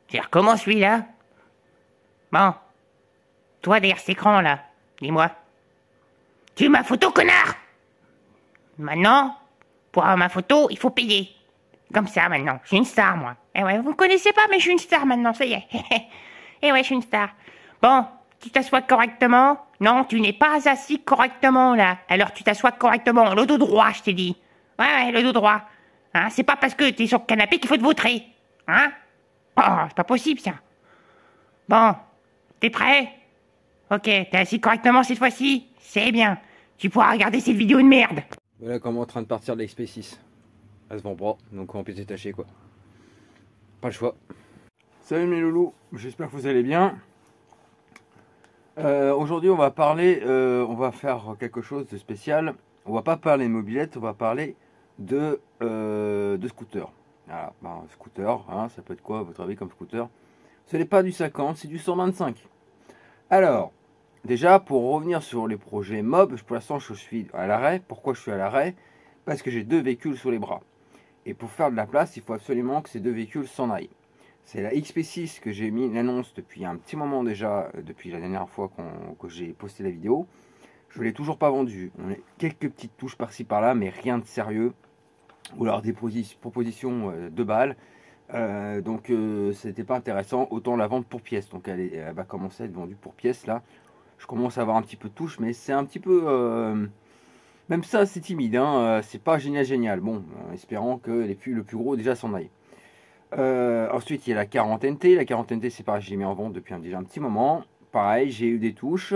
Tu recommences celui-là? Bon. Toi derrière cet écran là, dis-moi. Tu veux ma photo, connard? Maintenant, pour avoir ma photo, il faut payer. Comme ça maintenant, je suis une star moi. Eh ouais, vous me connaissez pas mais je suis une star maintenant, ça y est. Eh ouais, je suis une star. Bon, tu t'assois correctement. Non, tu n'es pas assis correctement là. Alors tu t'assois correctement, le dos droit, je t'ai dit. Ouais, le dos droit. Hein, c'est pas parce que t'es sur le canapé qu'il faut te vautrer. Hein? Oh, c'est pas possible ça. Bon, t'es prêt? Ok, t'es assis correctement cette fois-ci? C'est bien. Tu pourras regarder cette vidéo de merde. Voilà comment en train de partir de l'XP6. Elle se vend pas, donc on peut détacher quoi. Pas le choix. Salut mes loulous, j'espère que vous allez bien. Aujourd'hui on va parler, on va faire quelque chose de spécial. On va pas parler de mobilette, on va parler de scooter. Voilà, scooter, hein, ça peut être quoi à votre avis comme scooter? Ce n'est pas du 50, c'est du 125. Alors, déjà pour revenir sur les projets mob, pour l'instant je suis à l'arrêt. Pourquoi je suis à l'arrêt? Parce que j'ai deux véhicules sur les bras. Et pour faire de la place, il faut absolument que ces deux véhicules s'en aillent. C'est la XP6 que j'ai mis l'annonce depuis un petit moment déjà, depuis la dernière fois que j'ai posté la vidéo. Je ne l'ai toujours pas vendue. On a quelques petites touches par-ci par-là, mais rien de sérieux. Ou alors des propositions de balles. Donc c'était pas intéressant. Autant la vendre pour pièce. Donc elle va commencer à être vendue pour pièce là. Je commence à avoir un petit peu de touche, mais c'est un petit peu... même ça, c'est timide, hein, c'est pas génial. Bon, en espérant que le plus gros déjà s'en aille. Ensuite, il y a la 40 NT. La 40 NT, c'est pareil, je l'ai mis en vente depuis déjà un petit moment. Pareil, j'ai eu des touches,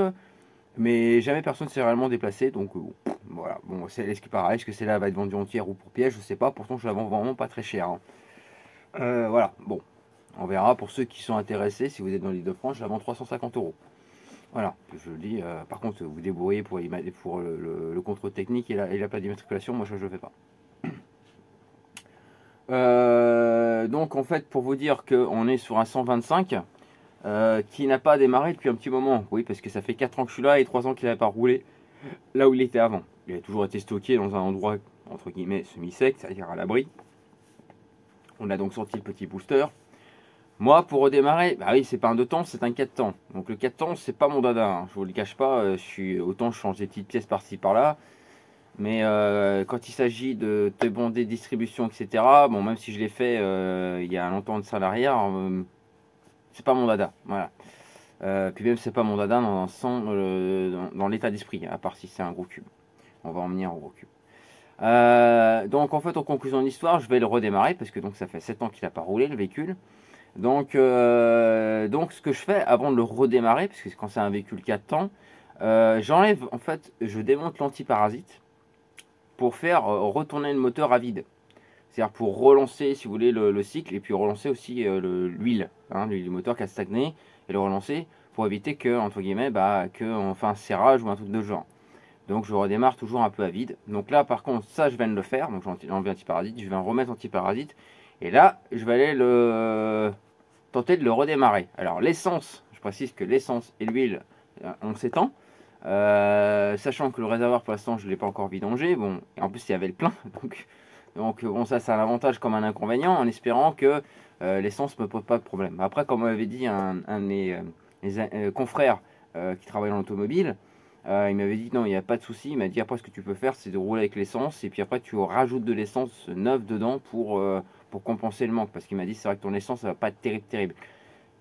mais jamais personne s'est réellement déplacé. Donc, voilà. Bon, est-ce que pareil, est-ce que celle-là va être vendue entière ou pour pièce? Je sais pas. Pourtant, je la vends vraiment pas très cher. Hein. Voilà, bon, on verra. Pour ceux qui sont intéressés, si vous êtes dans l'île de France, je la vends 350 €. Voilà, je le dis. Par contre, vous débrouillez pour le contrôle technique et la plaque d'immatriculation. Moi, je ne le fais pas. Donc, en fait, pour vous dire qu'on est sur un 125 qui n'a pas démarré depuis un petit moment. Oui, parce que ça fait 4 ans que je suis là et 3 ans qu'il n'avait pas roulé là où il était avant. Il a toujours été stocké dans un endroit, entre guillemets, semi-sec, c'est-à-dire à l'abri. On a donc sorti le petit booster. Moi, pour redémarrer, bah oui, c'est pas un 2 temps, c'est un 4 temps. Donc le 4 temps, c'est pas mon dada, hein. Je vous le cache pas. Autant je change des petites pièces par-ci par-là. Mais quand il s'agit de te bonder distribution, etc., bon, même si je l'ai fait il y a longtemps de ça à l'arrière, c'est pas mon dada. Voilà. Puis même, c'est pas mon dada dans l'état d'esprit, à part si c'est un gros cube. On va en venir au gros cube. Donc en fait, en conclusion de l'histoire, je vais le redémarrer parce que donc ça fait 7 ans qu'il n'a pas roulé le véhicule. Donc ce que je fais avant de le redémarrer, parce que quand c'est un véhicule 4 temps, j'enlève, en fait, je démonte l'antiparasite pour faire retourner le moteur à vide. C'est-à-dire pour relancer, si vous voulez, le cycle et puis relancer aussi l'huile, hein, l'huile du moteur qui a stagné et le relancer pour éviter que, entre guillemets, qu'on fasse un serrage ou un truc de genre. Donc je redémarre toujours un peu à vide. Donc là, par contre, ça, je viens de le faire. Donc j'ai enlevé l'antiparasite, je vais en remettre l'antiparasite. Et là, je vais aller tenter de le redémarrer. Alors l'essence, je précise que l'essence et l'huile, on s'étend. Sachant que le réservoir pour l'instant je ne l'ai pas encore vidangé. Bon, et en plus il y avait le plein. Donc bon, ça c'est un avantage comme un inconvénient, en espérant que l'essence ne me pose pas de problème. Après, comme m'avait dit un de mes confrères qui travaille dans l'automobile, il m'avait dit non, il n'y a pas de souci. Il m'a dit après ce que tu peux faire c'est de rouler avec l'essence et puis après tu rajoutes de l'essence neuve dedans pour compenser le manque. Parce qu'il m'a dit c'est vrai que ton essence ça va pas être terrible.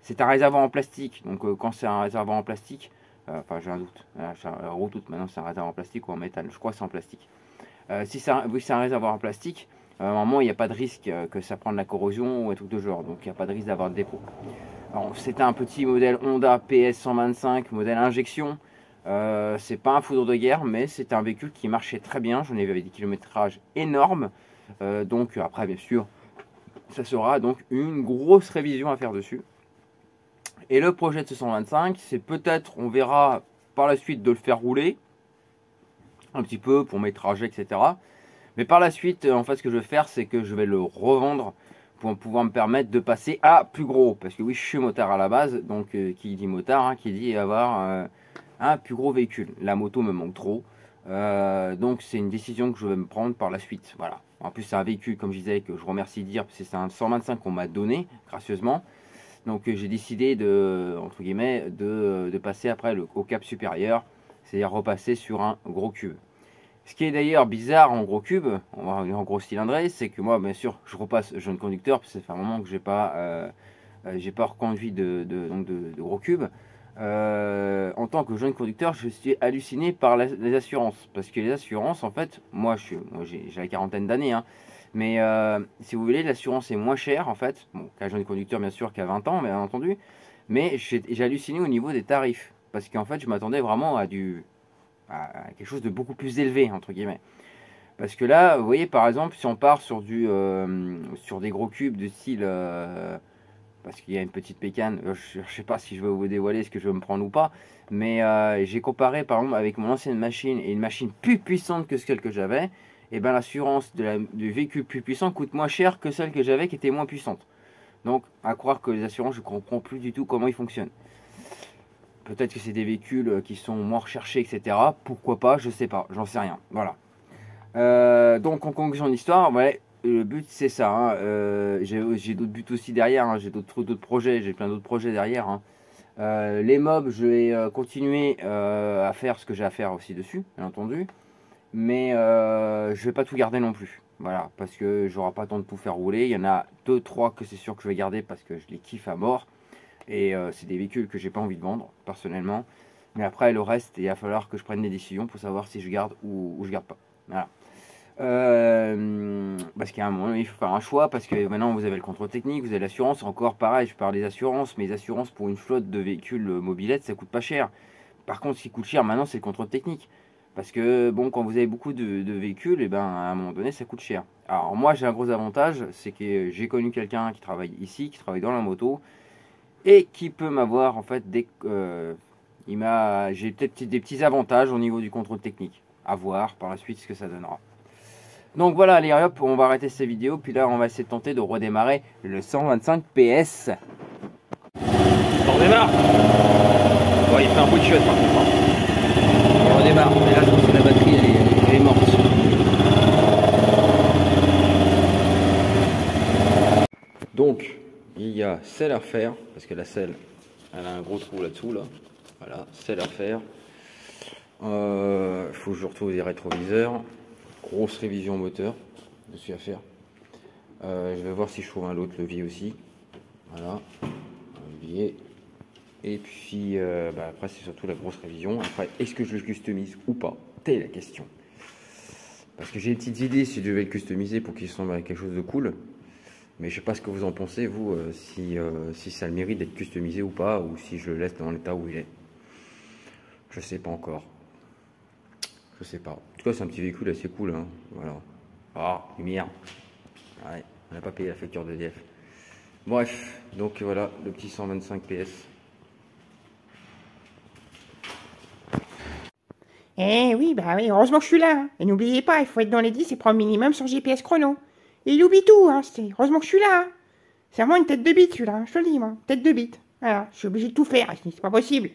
C'est un réservoir en plastique, donc quand c'est un réservoir en plastique, enfin j'ai un doute, j'ai un gros doute, maintenant c'est un réservoir en plastique ou en métal, je crois que c'est en plastique. Vu que c'est un réservoir en plastique, normalement il n'y a pas de risque que ça prenne la corrosion ou un truc de genre, donc il n'y a pas de risque d'avoir de dépôt. C'est un petit modèle Honda PS 125, modèle injection. C'est pas un foudre de guerre, mais c'est un véhicule qui marchait très bien. J'en avais des kilométrages énormes. Donc après, bien sûr, ça sera donc une grosse révision à faire dessus. Et le projet de ce 125, c'est peut-être, on verra par la suite, de le faire rouler un petit peu pour mes trajets, etc. Mais par la suite, en fait, ce que je vais faire, c'est que je vais le revendre pour pouvoir me permettre de passer à plus gros. Parce que oui, je suis motard à la base, donc qui dit motard, hein, qui dit avoir un plus gros véhicule. La moto me manque trop. Donc c'est une décision que je vais me prendre par la suite. Voilà. En plus, c'est un véhicule, comme je disais, que je remercie de dire, parce que c'est un 125 qu'on m'a donné, gracieusement. Donc j'ai décidé de, entre guillemets, de passer après au cap supérieur, c'est-à-dire repasser sur un gros cube. Ce qui est d'ailleurs bizarre en gros cube, en gros cylindré, c'est que moi, bien sûr, je repasse jeune conducteur, parce que ça fait un moment que j'ai pas reconduit donc de gros cube. En tant que jeune conducteur, je suis halluciné par les assurances, parce que les assurances, en fait, moi j'ai la quarantaine d'années, hein, mais si vous voulez, l'assurance est moins chère en fait, bon, qu'un jeune conducteur bien sûr qu'à 20 ans, bien entendu, mais j'ai halluciné au niveau des tarifs, parce qu'en fait je m'attendais vraiment à quelque chose de beaucoup plus élevé, entre guillemets. Parce que là, vous voyez, par exemple, si on part sur sur des gros cubes de style, parce qu'il y a une petite pécane, je ne sais pas si je vais vous dévoiler ce que je vais me prendre ou pas, mais j'ai comparé par exemple avec mon ancienne machine et une machine plus puissante que celle que j'avais, et ben l'assurance du véhicule plus puissant coûte moins cher que celle que j'avais qui était moins puissante. Donc, à croire que les assurances, je ne comprends plus du tout comment ils fonctionnent. Peut-être que c'est des véhicules qui sont moins recherchés, etc. Pourquoi pas, je sais pas, j'en sais rien. Voilà. Donc en conclusion de l'histoire, ouais, le but c'est ça. Hein. J'ai d'autres buts aussi derrière. Hein. J'ai d'autres projets. J'ai plein d'autres projets derrière. Hein. Les mobs, je vais continuer à faire ce que j'ai à faire aussi dessus, bien entendu. Mais je vais pas tout garder non plus. Voilà, parce que j'aurai pas le temps de tout faire rouler. Il y en a 2-3 que c'est sûr que je vais garder parce que je les kiffe à mort. Et c'est des véhicules que j'ai pas envie de vendre personnellement. Mais après le reste, il va falloir que je prenne des décisions pour savoir si je garde ou je garde pas. Voilà. Parce qu'à un moment il faut faire un choix, parce que maintenant vous avez le contrôle technique, vous avez l'assurance. Encore pareil, je parle des assurances, mais les assurances pour une flotte de véhicules mobylettes ça coûte pas cher. Par contre, ce qui coûte cher maintenant c'est le contrôle technique, parce que bon, quand vous avez beaucoup de véhicules, et ben à un moment donné ça coûte cher. Alors moi j'ai un gros avantage, c'est que j'ai connu quelqu'un qui travaille ici, qui travaille dans la moto, et qui peut m'avoir en fait j'ai peut-être des petits avantages au niveau du contrôle technique. À voir par la suite ce que ça donnera. Donc voilà, allez hop, on va arrêter cette vidéo, puis là on va essayer de tenter de redémarrer le 125 PS. On redémarre. Bon, il fait un bout de chiotte par contre. On redémarre, mais là je pense que la batterie elle est morte. Donc, il y a selle à refaire, parce que la selle, elle a un gros trou là-dessous, là. Voilà, selle à refaire. Il faut que je retrouve des rétroviseurs. Grosse révision moteur dessus à faire. Je vais voir si je trouve un autre levier aussi. Voilà, un levier. Et puis après c'est surtout la grosse révision. Après, est-ce que je le customise ou pas? Telle est la question. Parce que j'ai des petites idées si je vais le customiser pour qu'il ressemble à quelque chose de cool. Mais je sais pas ce que vous en pensez, vous, si ça a le mérite d'être customisé ou pas, ou si je le laisse dans l'état où il est. Je sais pas encore. Je sais pas. En tout cas, c'est un petit véhicule assez cool. Hein. Voilà. Ah, lumière. Ouais, on n'a pas payé la facture d'EDF. Bref, donc voilà, le petit 125 PS. Eh oui, bah oui, heureusement que je suis là. Hein. Et n'oubliez pas, il faut être dans les 10 et prendre minimum sur GPS chrono. Et il oublie tout, hein. Heureusement que je suis là. Hein. C'est vraiment une tête de bite celui-là, je te le dis, moi. Tête de bite. Voilà, je suis obligé de tout faire, c'est pas possible.